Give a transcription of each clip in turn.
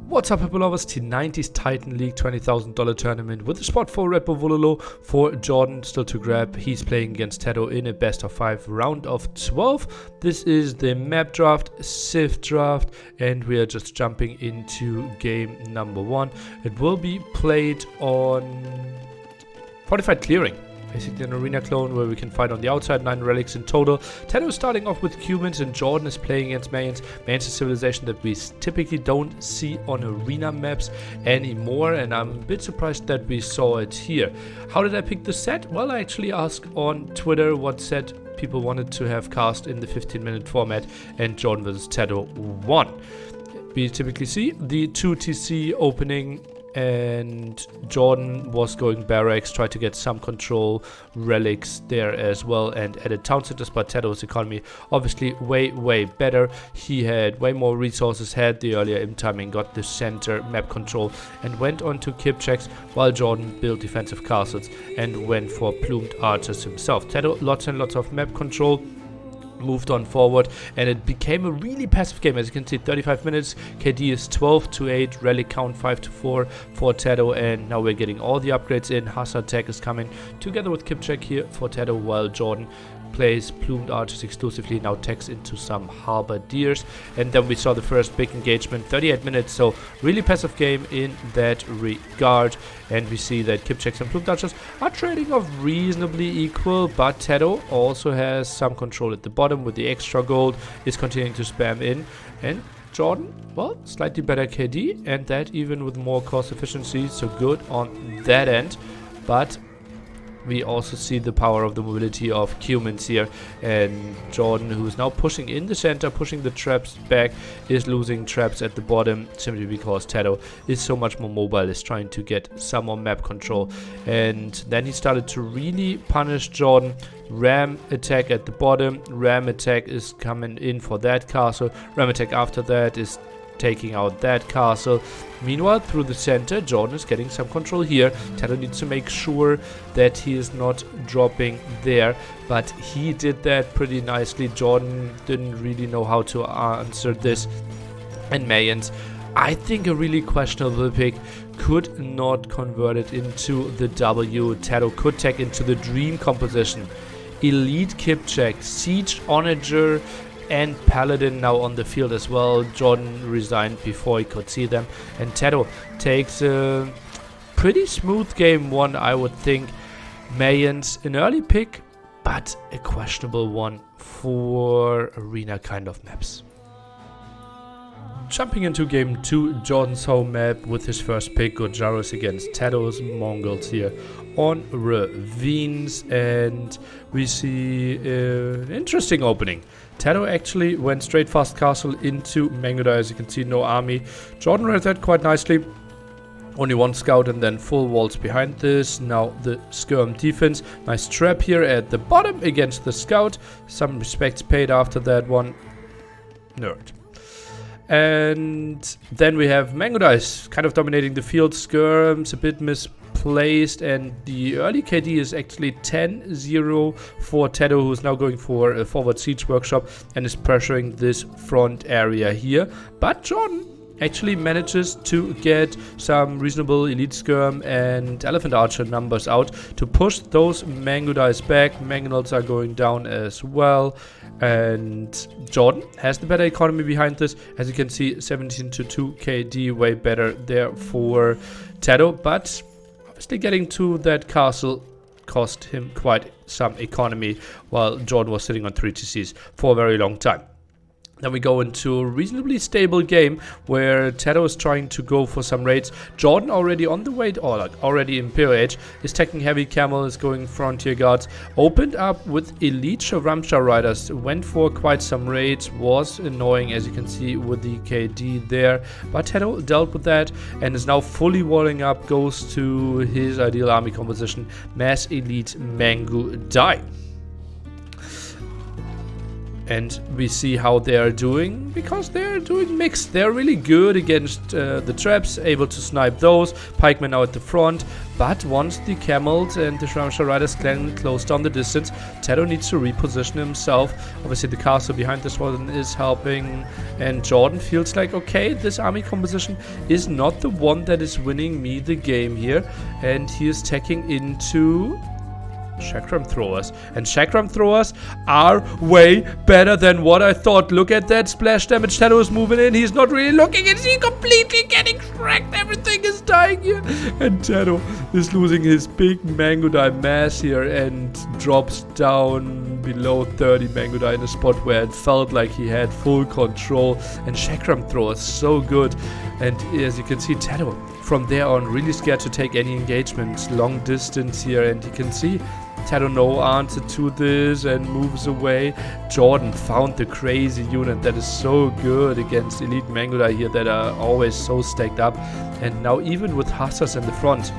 What's up, people lovers? T90's Titan League $20,000 tournament with a spot for Red Bull Vololo for Jordan still to grab. He's playing against TaToH in a best of 5 round of 12. This is the map draft, Civ draft, and we are just jumping into game number 1. It will be played on Fortified Clearing. Basically an arena clone where we can fight on the outside, 9 relics in total. TaToH is starting off with humans and Jordan is playing against Mayans. Mayans is a civilization that we typically don't see on arena maps anymore, and I'm a bit surprised that we saw it here. How did I pick the set? Well, I actually asked on Twitter what set people wanted to have cast in the 15-minute format, and Jordan vs TaToH won. We typically see the 2TC opening, and Jordan was going barracks, tried to get some control relics there as well, and added town centers, but TaToH's economy obviously way better. He had way more resources, had the earlier im timing, got the center map control, and went on to kip checks, while Jordan built defensive castles and went for plumed archers himself. TaToH lots and lots of map control, moved on forward, and it became a really passive game. As you can see, 35 minutes, KD is 12-8, relic count 5-4 for TaToH, and now we're getting all the upgrades in. Hazard tech is coming together with kip check here for TaToH, while Jordan plays plumed archers exclusively, now techs into some halberdiers. And then we saw the first big engagement, 38 minutes, so really passive game in that regard. And we see that kip checks and plumed archers are trading off reasonably equal, but TaToH also has some control at the bottom with the extra gold, is continuing to spam in, and Jordan, well, slightly better KD, and that even with more cost efficiency, so good on that end. But we also see the power of the mobility of humans here, and Jordan, who is now pushing in the center, pushing the traps back, is losing traps at the bottom simply because TaToH is so much more mobile, is trying to get some more map control. And then he started to really punish Jordan. Ram attack at the bottom, ram attack is coming in for that castle, ram attack after that is taking out that castle. Meanwhile, through the center, Jordan is getting some control here. TaToH needs to make sure that he is not dropping there, but he did that pretty nicely. Jordan didn't really know how to answer this, and Mayans, I think a really questionable pick, could not convert it into the W. TaToH could tech into the dream composition. Elite kip check, siege onager, and Paladin now on the field as well. Jordan resigned before he could see them, and TaToH takes a pretty smooth game 1, I would think. Mayans, an early pick, but a questionable one for arena kind of maps. Jumping into game 2, Jordan's home map with his first pick, Gojaros against TaToH's Mongols here on ravines, and we see an interesting opening. TaToH actually went straight fast castle into Mangoda. As you can see, no army. Jordan read that quite nicely. Only 1 scout and then full walls behind this. Now the skirm defense. Nice trap here at the bottom against the scout. Some respects paid after that one. Nerd. And then we have Mangoda kind of dominating the field. Skirms a bit misplaced, and the early KD is actually 10-0 for TaToH, who is now going for a forward siege workshop and is pressuring this front area here. But Jordan actually manages to get some reasonable elite skirm and elephant archer numbers out to push those Mangodais back. Mangonels are going down as well, and Jordan has the better economy behind this. As you can see, 17-2 KD, way better there for TaToH, but obviously getting to that castle cost him quite some economy, while Jordan was sitting on 3 TCs for a very long time. Then we go into a reasonably stable game where TaToH is trying to go for some raids. Jordan already on the way, or like already Imperial Age, is taking heavy camel, is going frontier guards. Opened up with elite Shavramsha riders, went for quite some raids, was annoying as you can see with the KD there. But TaToH dealt with that and is now fully walling up, goes to his ideal army composition, mass elite Mangu Dai. And we see how they are doing, because they're doing mixed. They're really good against the traps, able to snipe those. Pikemen now at the front. But once the camels and the Shramsha riders can close down the distance, TaToH needs to reposition himself. Obviously the castle behind this one is helping. And Jordan feels like, okay, this army composition is not the one that is winning me the game here. And he is taking into chakram throwers, and chakram throwers are way better than what I thought. Look at that splash damage. TaToH is moving in. He's not really looking. Is he completely getting cracked? Everything is dying here, and TaToH is losing his big mango dye mass here and drops down below 30 mango dye in a spot where it felt like he had full control. And chakram throwers so good, and as you can see, TaToH from there on really scared to take any engagements long distance here, and you can see TaToH no answer to this and moves away. Jordan found the crazy unit that is so good against elite Mangudai here that are always so stacked up. And now even with Hussars in the front,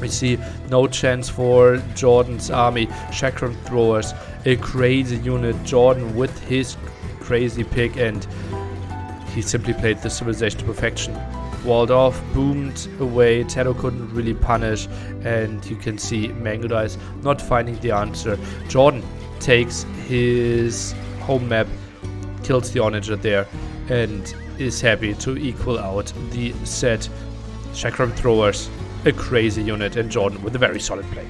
we see no chance for Jordan's army. Chakram throwers, a crazy unit. Jordan with his crazy pick, and he simply played the civilization to perfection. Walled off, boomed away. TaToH couldn't really punish, and you can see Mangudai's not finding the answer. Jordan takes his home map, kills the Onager there, and is happy to equal out the set. Chakram throwers, a crazy unit, and Jordan with a very solid play.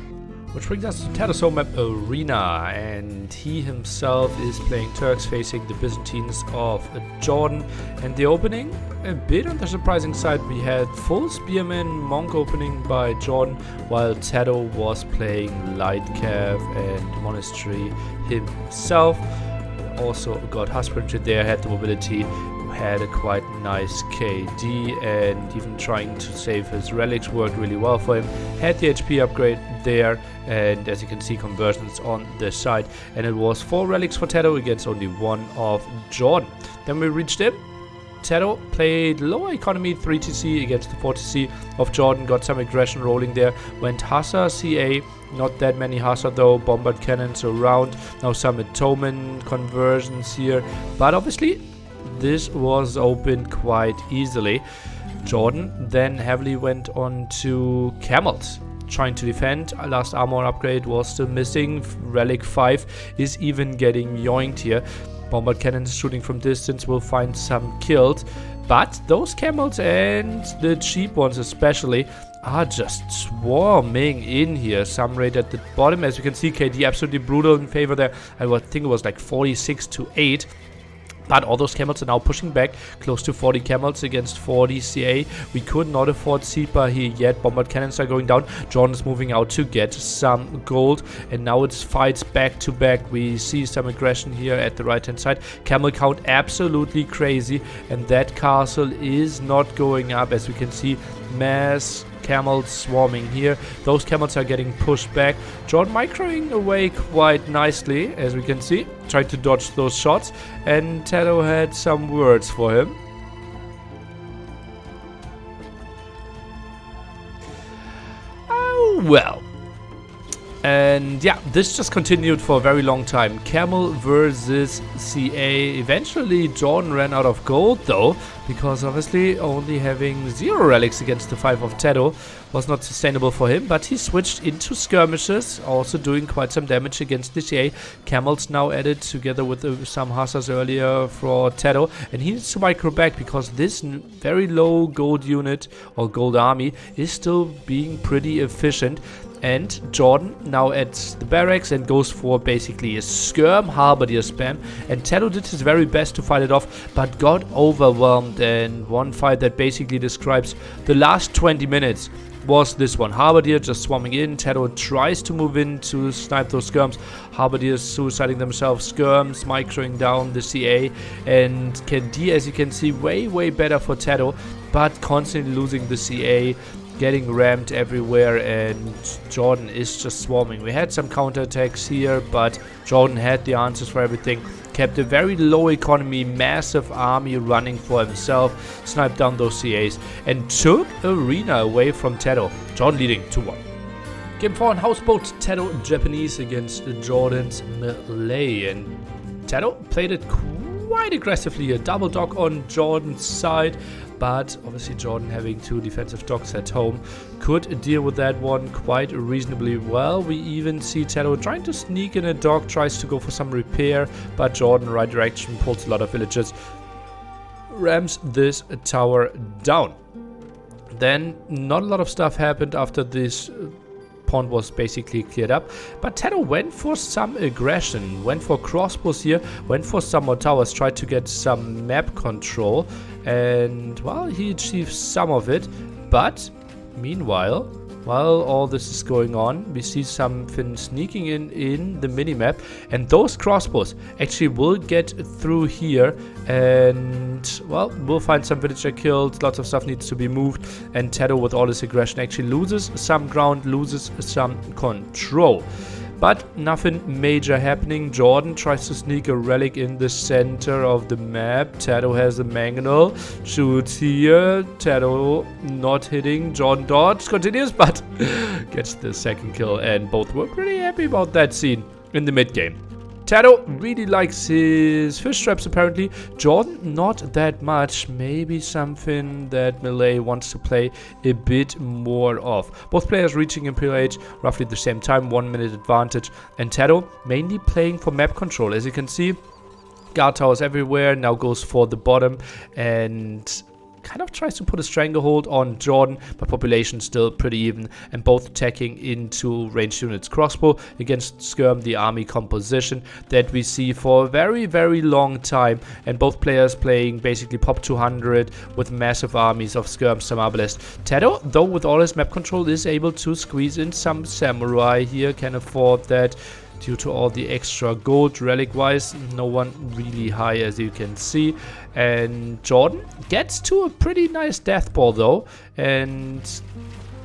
Which brings us to TaToH's home map Arena, and he himself is playing Turks facing the Byzantines of Jordan. And the opening, a bit on the surprising side, we had full Spearman Monk opening by Jordan, while TaToH was playing Light Cav and Monastery himself. Also got Husbandry there, had the mobility, had a quite nice KD, and even trying to save his relics worked really well for him. Had the HP upgrade there, and as you can see, conversions on the side, and it was 4 relics for TaToH against only 1 of Jordan. Then we reached in. TaToH played lower economy 3TC against the 4TC of Jordan, got some aggression rolling there, went Hussar CA, not that many Hussar though, bombard cannons around, now some atonement conversions here, but obviously this was opened quite easily. Jordan then heavily went on to camels, trying to defend. Last armor upgrade was still missing. Relic 5 is even getting yoinked here. Bombard cannons shooting from distance will find some kills, but those camels and the cheap ones especially are just swarming in here. Some raid at the bottom, as you can see, KD absolutely brutal in favor there. I think it was like 46 to 8. But all those camels are now pushing back, close to 40 camels against 40 CA. We could not afford Seepa here yet. Bombard cannons are going down. Jordan is moving out to get some gold. And now it's fights back to back. We see some aggression here at the right hand side. Camel count absolutely crazy. And that castle is not going up, as we can see. Mass camels swarming here. Those camels are getting pushed back. Jordan microing away quite nicely, as we can see, tried to dodge those shots, and TaToH had some words for him. Oh well. And yeah, this just continued for a very long time. Camel versus CA. Eventually Jordan ran out of gold though, because obviously only having 0 relics against the 5 of TaToH was not sustainable for him, but he switched into skirmishes, also doing quite some damage against the CA. Camels now added together with some Hussars earlier for TaToH, and he needs to micro back because this very low gold unit or gold army is still being pretty efficient. And Jordan now at the barracks and goes for basically a skirm halberdier spam, and TaToH did his very best to fight it off, but got overwhelmed. And one fight that basically describes the last 20 minutes was this one. Halberdier just swarming in. TaToH tries to move in to snipe those skirms. Halberdiers suiciding themselves. Skirms microing down the CA, and KD, as you can see, way better for TaToH, but constantly losing the CA, getting rammed everywhere, and Jordan is just swarming. We had some counterattacks here, but Jordan had the answers for everything. Kept a very low economy, massive army running for himself, sniped down those CAs, and took Arena away from TaToH. Jordan leading 2-1. Game 4 on Houseboat, TaToH Japanese against Jordan's Malay, and TaToH played it quite aggressively, a double dog on Jordan's side, but obviously Jordan, having 2 defensive dogs at home, could deal with that one quite reasonably well. We even see TaToH trying to sneak in a dog, tries to go for some repair, but Jordan, right direction, pulls a lot of villagers, rams this tower down. Then not a lot of stuff happened after this pond was basically cleared up, but TaToH went for some aggression, went for crossbows here, went for some more towers, tried to get some map control, and well, he achieved some of it. But meanwhile, while all this is going on, we see something sneaking in the minimap, and those crossbows actually will get through here, and well, we'll find some villager killed, lots of stuff needs to be moved, and TaToH with all this aggression actually loses some ground, loses some control. But nothing major happening. Jordan tries to sneak a relic in the center of the map. TaToH has the mangonel, shoots here. TaToH not hitting. Jordan dodge continues, but gets the second kill, and both were pretty happy about that scene in the mid game. TaToH really likes his fish traps apparently. Jordan not that much. Maybe something that Melee wants to play a bit more of. Both players reaching Imperial Age roughly at the same time, 1 minute advantage. And TaToH mainly playing for map control. As you can see, guard towers everywhere, now goes for the bottom and kind of tries to put a stranglehold on Jordan, but population still pretty even, and both attacking into ranged units. Crossbow against skirm, the army composition that we see for a very, very long time, and both players playing basically pop 200 with massive armies of skirm, some arbalest. TaToH, though, with all his map control, is able to squeeze in some samurai here, can afford that due to all the extra gold. Relic wise, no one really high, as you can see. And Jordan gets to a pretty nice death ball though, and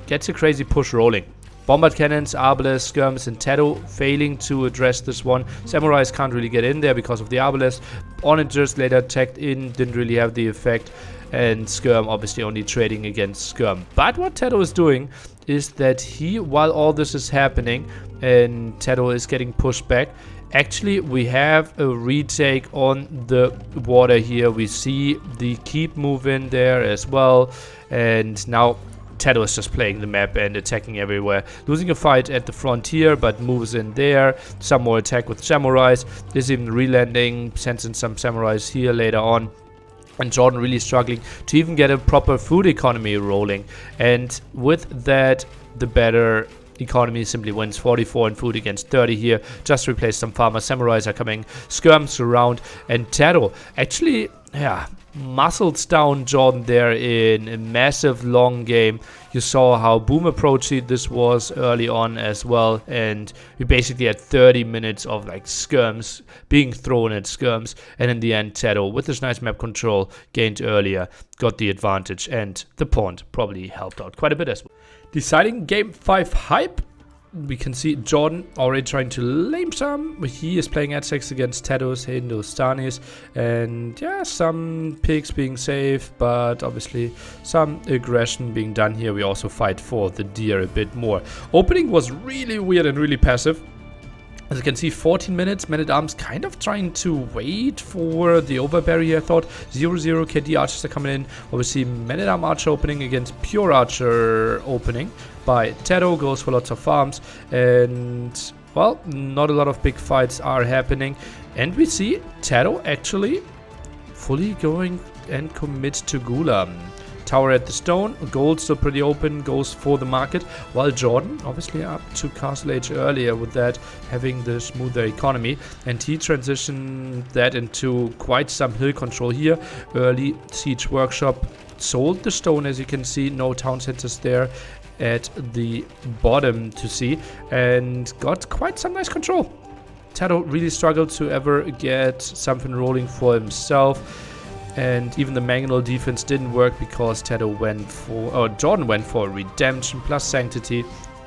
gets a crazy push rolling. Bombard cannons, arbalest, skirms, and TaToH failing to address this one. Samurais can't really get in there because of the arbalest. Onagers later attacked in, didn't really have the effect. And skirm obviously only trading against skirm. But what TaToH is doing is that he, while all this is happening and TaToH is getting pushed back, actually we have a retake on the water here. We see the keep move in there as well, and now TaToH is just playing the map and attacking everywhere, losing a fight at the frontier, but moves in there. Some more attack with samurais, is even relanding, sends in some samurais here later on. And Jordan really struggling to even get a proper food economy rolling. And with that, the better economy simply wins. 44 in food against 30 here. Just replace some farmers. Samurais are coming. Skirms around. And TaToH actually, yeah, muscles down Jordan there in a massive long game. You saw how boom approachy this was early on as well, and we basically had 30 minutes of like skirms being thrown at skirms, and in the end TaToH with this nice map control gained earlier got the advantage, and the pond probably helped out quite a bit as well. Deciding game 5 hype. We can see Jordan already trying to lame some. He is playing at 6 against TaToH's Hindustanis, and yeah, some pigs being safe, but obviously some aggression being done here. We also fight for the deer a bit more. Opening was really weird and really passive. As you can see, 14 minutes, Man-at-Arms kind of trying to wait for the overberry, I thought. 0-0 KD archers are coming in. Obviously, Man-at-Arm archer opening against pure archer opening by TaToH, goes for lots of farms. And, well, not a lot of big fights are happening. And we see TaToH actually fully going and commit to Gula. Tower at the stone, gold still pretty open, goes for the market, while Jordan obviously up to Castle Age earlier with that, having the smoother economy, and he transitioned that into quite some hill control here. Early siege workshop, sold the stone, as you can see, no town centers there at the bottom to see, and got quite some nice control. TaToH really struggled to ever get something rolling for himself. And even the mangonel defense didn't work because TaToH went for, or Jordan went for redemption plus sanctity.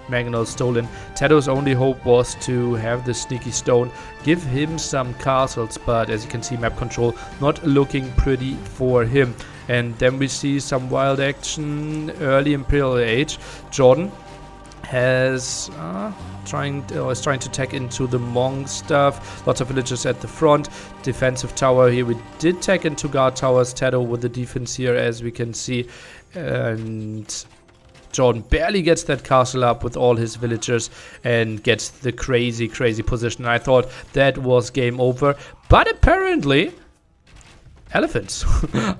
Mangonel stolen. TaToH's only hope was to have the sneaky stone, give him some castles, but as you can see, map control not looking pretty for him. And then we see some wild action early Imperial Age. Jordan has is trying to tech into the Mong stuff. Lots of villagers at the front. Defensive tower here. We did tech into guard towers. TaToH with the defense here, as we can see. And Jordan barely gets that castle up with all his villagers and gets the crazy position. I thought that was game over. But apparently, elephants.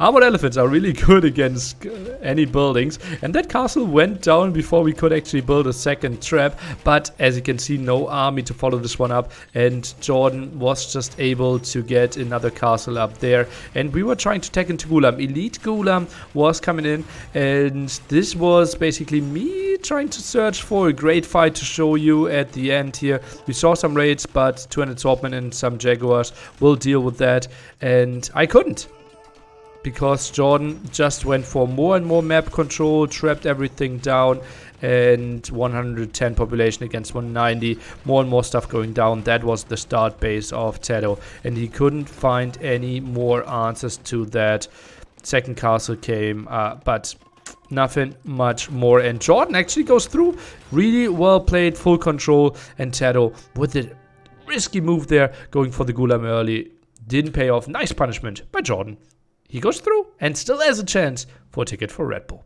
Armored elephants are really good against any buildings. And that castle went down before we could actually build a second trap. But as you can see, no army to follow this one up. And Jordan was just able to get another castle up there. And we were trying to tech into Gulam. Elite Gulam was coming in. And this was basically me trying to search for a great fight to show you at the end here. We saw some raids, but 200 swordmen and some jaguars will deal with that. And I couldn't, because Jordan just went for more and more map control, trapped everything down, and 110 population against 190, more and more stuff going down. That was the start base of TaToH, and he couldn't find any more answers to that. Second castle came, but nothing much more, and Jordan actually goes through. Really well played, full control, and TaToH with a risky move there, going for the Gulam early. Didn't pay off. Nice punishment by Jordan. He goes through and still has a chance for a ticket for Red Bull.